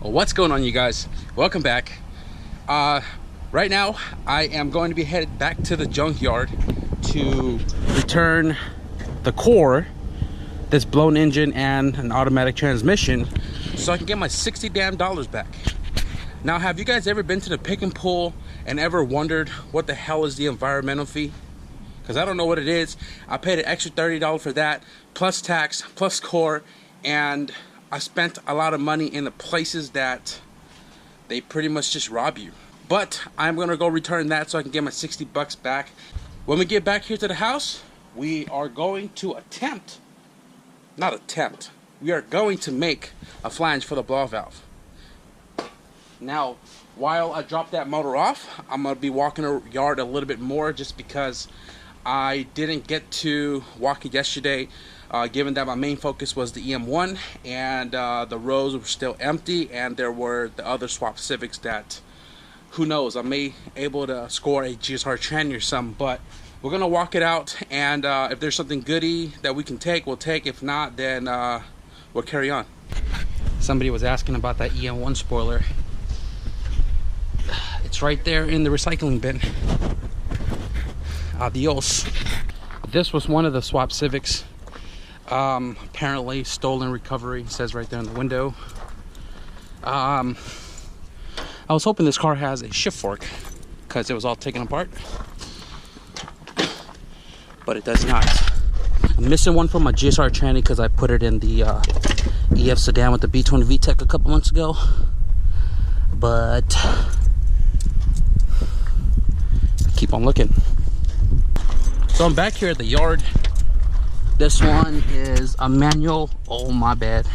What's going on, you guys? Welcome back. Right now I am going to be headed back to the junkyard to return the core, this blown engine and an automatic transmission, so I can get my $60 damn back. Now, have you guys ever been to the pick and pull and ever wondered what the hell is the environmental fee? Because I don't know what it is. I paid an extra $30 for that, plus tax, plus core, and I spent a lot of money in the places that they pretty much just rob you. But I'm gonna go return that so I can get my $60 back. When we get back here to the house, we are going to we are going to make a flange for the blow valve. Now, while I drop that motor off, I'm gonna be walking the yard a little bit more just because I didn't get to walk it yesterday, given that my main focus was the EM1 and the rows were still empty, and there were the other swap Civics that, who knows, I may able to score a GSR tranny or something. But we're gonna walk it out, and if there's something goody that we can take, we'll take. If not, then we'll carry on. Somebody was asking about that EM1 spoiler. It's right there in the recycling bin. Adios. This was one of the swap Civics. Apparently stolen recovery, it says right there in the window. I was hoping this car has a shift fork because it was all taken apart, but it does not. I'm missing one from my GSR tranny because I put it in the EF sedan with the B20 VTEC a couple months ago, but keep on looking. So I'm back here at the yard. This one is a manual. Oh, my bad.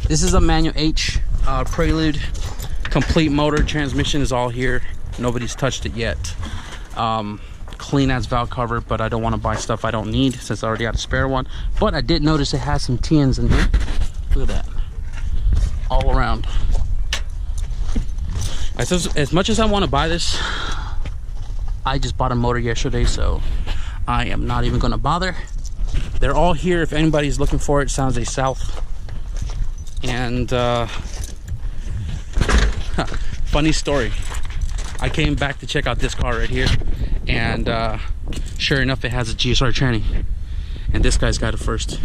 This is a manual H Prelude. Complete motor, transmission is all here. Nobody's touched it yet. Clean as valve cover, but I don't want to buy stuff I don't need since I already got a spare one. But I did notice it has some TNs in here. Look at that. All around. As much as I want to buy this, I just bought a motor yesterday, so I am not even going to bother. They're all here if anybody's looking for it. Sounds a South. And funny story, I came back to check out this car right here, and sure enough, it has a GSR tranny, and this guy's got it first.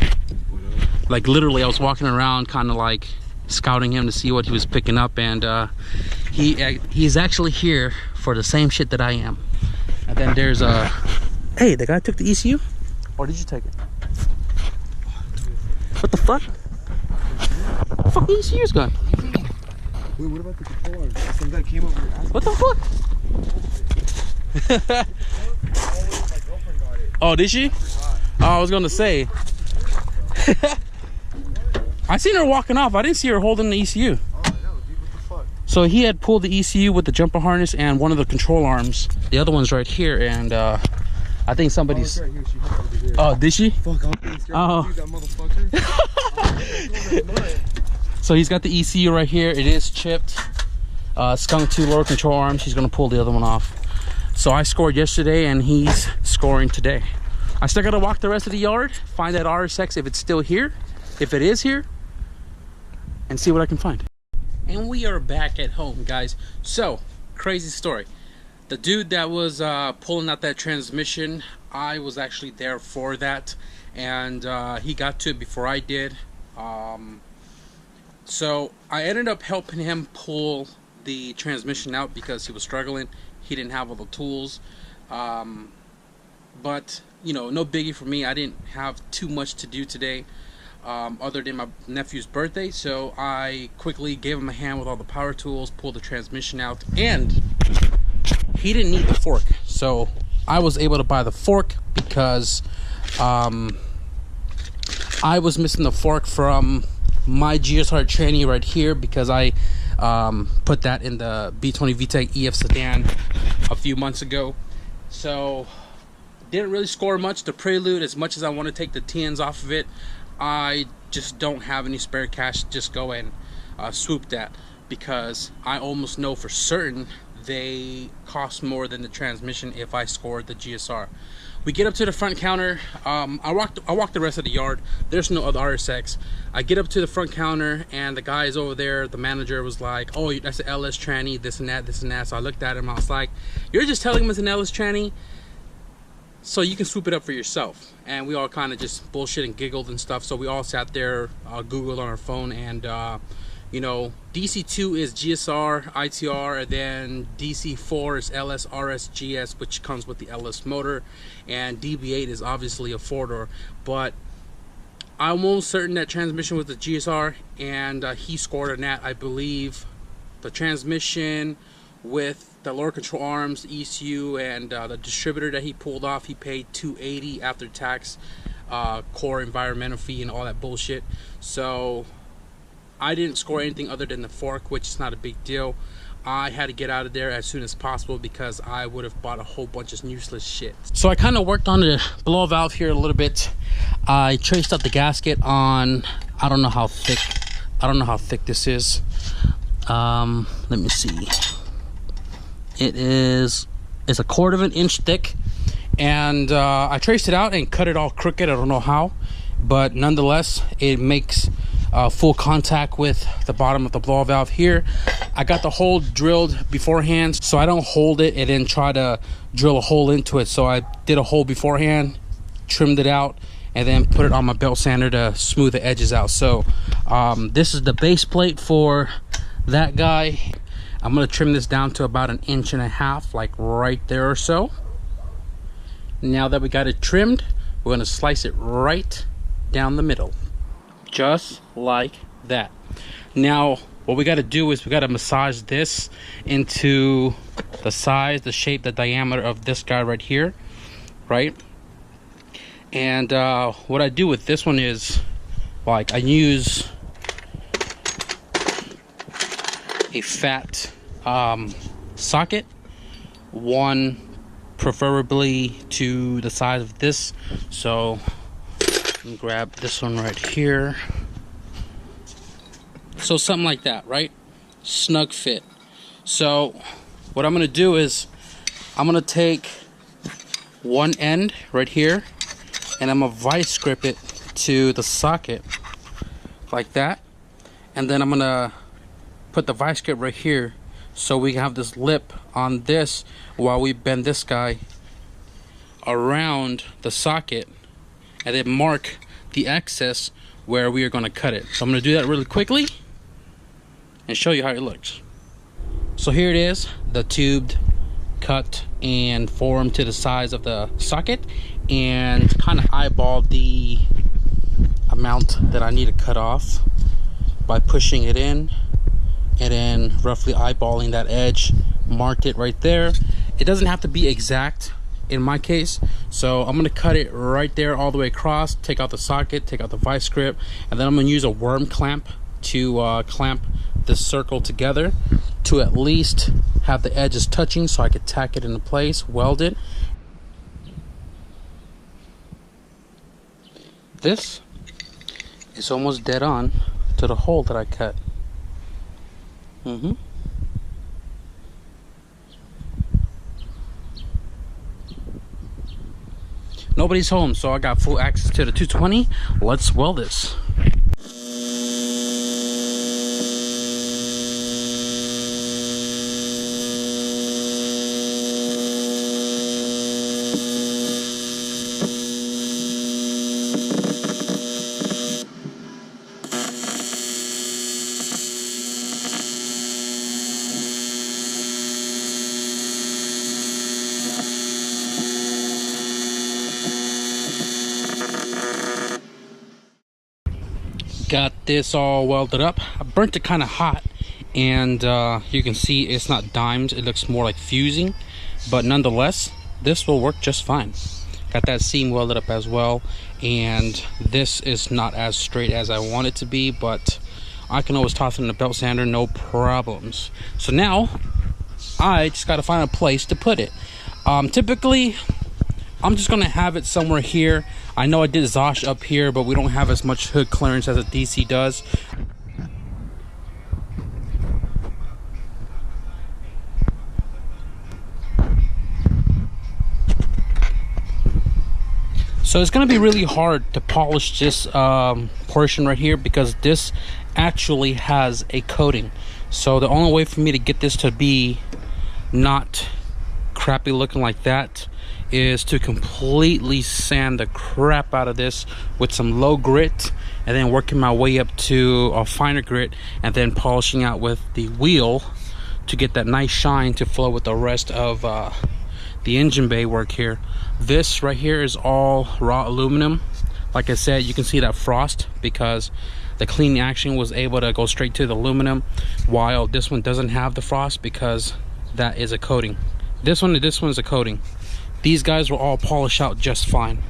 Like, literally, I was walking around kind of like scouting him to see what he was picking up, and he's actually here for the same shit that I am. And then there's a hey, the guy took the ECU, or did you take it? What the fuck? The fucking ECU's gone. Wait, what about the controller? Some guy came over here. What the fuck? Oh, did she? Oh, I was gonna say. I seen her walking off. I didn't see her holding the ECU. Oh, no, dude, what the fuck? So he had pulled the ECU with the jumper harness and one of the control arms. The other one's right here, and I think somebody's. Oh, right here. She hooked over here. Oh, did she? Fuck, I'm getting scared. Oh. Dude, that motherfucker. So he's got the ECU right here. It is chipped. Skunked two lower control arms. He's gonna pull the other one off. So I scored yesterday, and he's scoring today. I still gotta walk the rest of the yard, find that RSX if it's still here, if it is here, and see what I can find. And we are back at home, guys. So, crazy story. The dude that was pulling out that transmission, I was actually there for that, and he got to it before I did. So I ended up helping him pull the transmission out because he was struggling. He didn't have all the tools, but you know, no biggie for me. I didn't have too much to do today, other than my nephew's birthday, so I quickly gave him a hand with all the power tools, pulled the transmission out, and he didn't need the fork, so I was able to buy the fork because I was missing the fork from my GSR tranny right here because I put that in the B20 VTEC EF sedan a few months ago. So didn't really score much. The Prelude, as much as I want to take the TNs off of it, I just don't have any spare cash to just go and swoop that, because I almost know for certain they cost more than the transmission if I scored the GSR. we get up to the front counter. I walked the rest of the yard. There's no other RSX. I get up to the front counter, and the guy is over there. The manager was like, "Oh, that's an LS tranny, this and that, this and that." So I looked at him. I was like, "You're just telling him it's an LS tranny so you can swoop it up for yourself." And we all kind of just bullshit and giggled and stuff. So we all sat there, Googled on our phone, and you know, DC2 is GSR, ITR, and then DC4 is LS, RS, GS, which comes with the LS motor, and DB8 is obviously a four-door. But I'm almost certain that transmission was the GSR, and he scored on that. I believe the transmission with the lower control arms, ECU, and the distributor that he pulled off, he paid $280 after tax, core environmental fee and all that bullshit. So I didn't score anything other than the fork, which is not a big deal. I had to get out of there as soon as possible because I would have bought a whole bunch of useless shit. So I kind of worked on the blow valve here a little bit. I traced out the gasket on, I don't know how thick this is. Let me see. It's a 1/4 of an inch thick, and I traced it out and cut it all crooked. I don't know how, but nonetheless it makes full contact with the bottom of the blow valve here. I got the hole drilled beforehand, so I don't hold it and then try to drill a hole into it. So I did a hole beforehand, trimmed it out, and then put it on my belt sander to smooth the edges out. So this is the base plate for that guy. I'm gonna trim this down to about 1.5 inches, like right there or so. Now that we got it trimmed, we're gonna slice it right down the middle, just like that. Now what we got to do is we got to massage this into the size, the shape, the diameter of this guy right here, right? And what I do with this one is, like, I use a fat socket, one preferably to the size of this. So let me grab this one right here. So something like that, right? Snug fit. So what I'm gonna do is I'm gonna take one end right here and I'm gonna vice grip it to the socket like that, and then I'm gonna put the vice grip right here so we can have this lip on this while we bend this guy around the socket, and then mark the excess where we are going to cut it. So I'm going to do that really quickly and show you how it looks. So here it is, the tubed, cut, and formed to the size of the socket, and kind of eyeball the amount that I need to cut off by pushing it in, and then roughly eyeballing that edge, marked it right there. It doesn't have to be exact in my case, so I'm going to cut it right there all the way across, take out the socket, take out the vice grip, and then I'm going to use a worm clamp to clamp this circle together to at least have the edges touching so I could tack it into place, weld it. This is almost dead on to the hole that I cut. Nobody's home, so I got full access to the 220. Let's weld this. Got this all welded up. I burnt it kind of hot, and you can see it's not dimes, it looks more like fusing, but nonetheless this will work just fine. Got that seam welded up as well, and this is not as straight as I want it to be, but I can always toss it in the belt sander, no problems. So now I just got to find a place to put it. Typically I'm just gonna have it somewhere here. I know I did Zosh up here, but we don't have as much hood clearance as a DC does. So it's going to be really hard to polish this portion right here because this actually has a coating. So the only way for me to get this to be not crappy looking like that is to completely sand the crap out of this with some low grit, and then working my way up to a finer grit, and then polishing out with the wheel to get that nice shine to flow with the rest of the engine bay work here. This right here is all raw aluminum. Like I said, you can see that frost because the clean action was able to go straight to the aluminum, while this one doesn't have the frost because that is a coating. This one's a coating. These guys will all polish out just fine.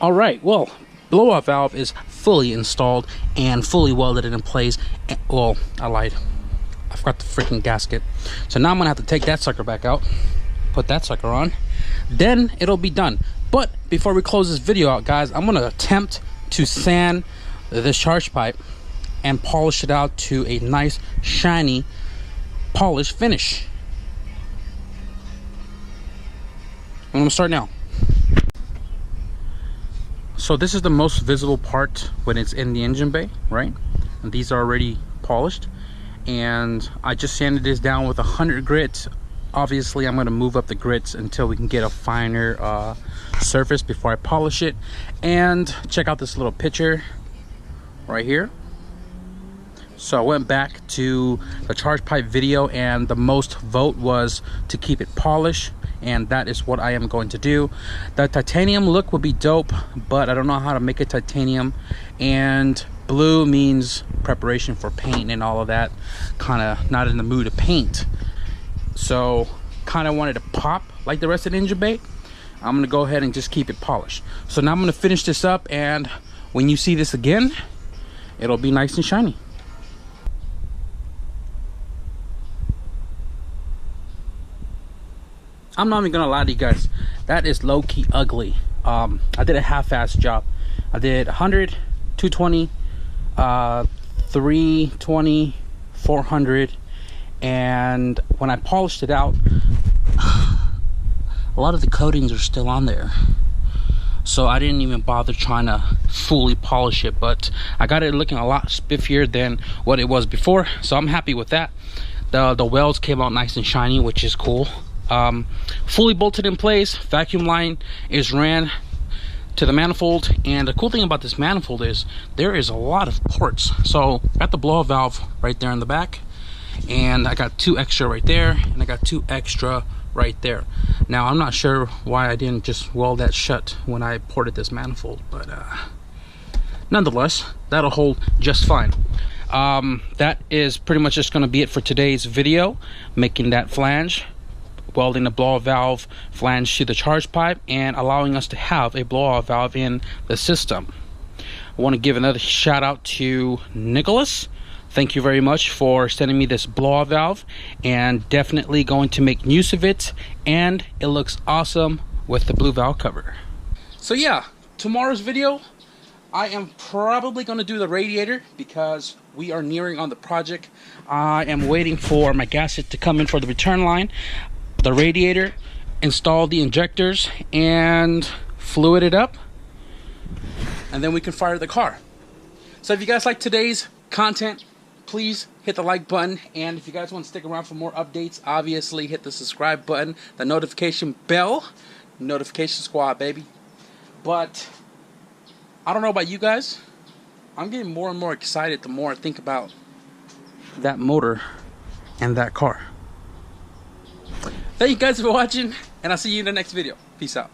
All right, well, blow-off valve is fully installed and fully welded in place. Well, I lied. I forgot the freaking gasket. So now I'm gonna have to take that sucker back out, put that sucker on, then it'll be done. But before we close this video out, guys, I'm gonna attempt to sand this charge pipe and polish it out to a nice, shiny, polished finish. I'm gonna start now. So this is the most visible part when it's in the engine bay, right? And these are already polished, and I just sanded this down with 100 grit. Obviously I'm going to move up the grits until we can get a finer surface before I polish it. And check out this little picture right here. So I went back to the charge pipe video, and the most vote was to keep it polished, and that is what I am going to do. The titanium look would be dope, but I don't know how to make it titanium, and blue means preparation for paint and all of that. Kind of not in the mood to paint, so kind of wanted to pop like the rest of the engine bay. I'm gonna go ahead and just keep it polished. So now I'm gonna finish this up, and when you see this again, it'll be nice and shiny. I'm not even gonna lie to you guys, that is low-key ugly. I did a half-ass job. I did 100, 220, 320, 400, and when I polished it out, a lot of the coatings are still on there. So I didn't even bother trying to fully polish it, but I got it looking a lot spiffier than what it was before, so I'm happy with that. The welds came out nice and shiny, which is cool. Fully bolted in place. Vacuum line is ran to the manifold, and the cool thing about this manifold is there is a lot of ports. So got the blow-off valve right there in the back, and I got 2 extra right there, and I got 2 extra right there. Now I'm not sure why I didn't just weld that shut when I ported this manifold, but nonetheless that'll hold just fine. That is pretty much just going to be it for today's video, making that flange, welding the blow-off valve flange to the charge pipe, and allowing us to have a blow-off valve in the system. I want to give another shout out to Nicholas. Thank you very much for sending me this blow-off valve, and definitely going to make use of it, and it looks awesome with the blue valve cover. So yeah, tomorrow's video, I am probably going to do the radiator because we are nearing on the project. I am waiting for my gasket to come in for the return line, the radiator, install the injectors, and fluid it up, and then we can fire the car. So if you guys like today's content, please hit the like button, and if you guys want to stick around for more updates, obviously hit the subscribe button, the notification bell, notification squad, baby. But I don't know about you guys, I'm getting more and more excited the more I think about that motor and that car. Thank you guys for watching, and I'll see you in the next video. Peace out.